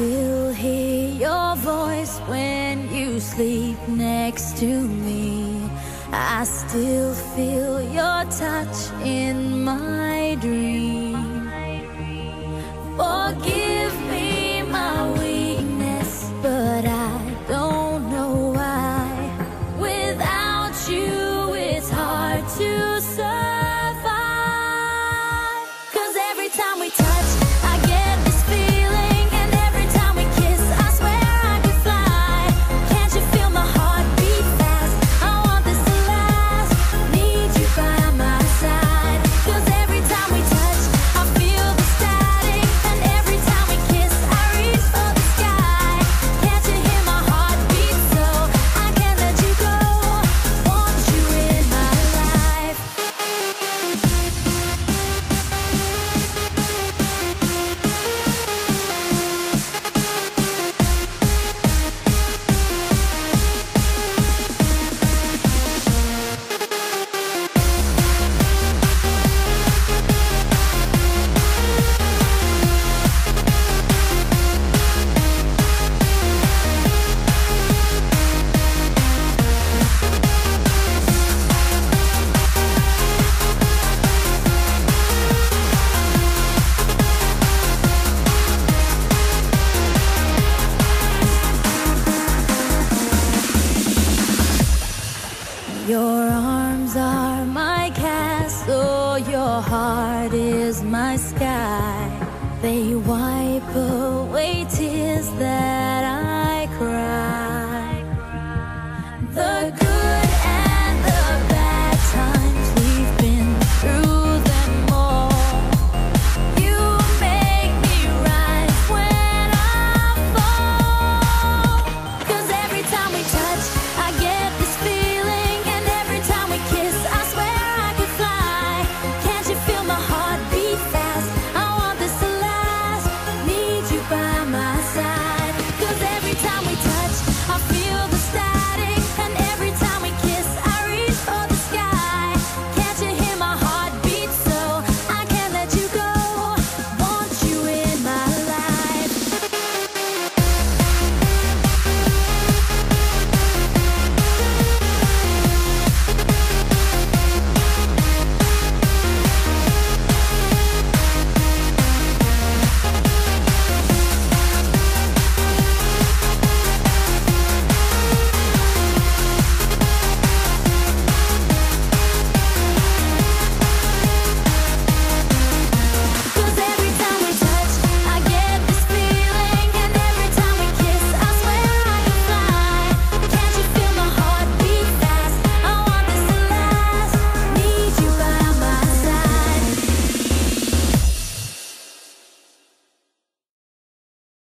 still hear your voice when you sleep next to me. I still feel your touch in my dream. Forgive me my weakness, but I don't know why. Without you, it's hard to survive. 'Cause every time we touch, I get this feeling, and every time we kiss, I swear I could fly. Can't you feel my heart beat fast? I want this to last. Need you by my side. 'Cause every time we touch, I feel the static, and every time we kiss, I reach for the sky. Can't you hear my heart beat? So I can't let you go. Want you in my life. Your arms are my castle, your heart is my sky. They wipe away tears that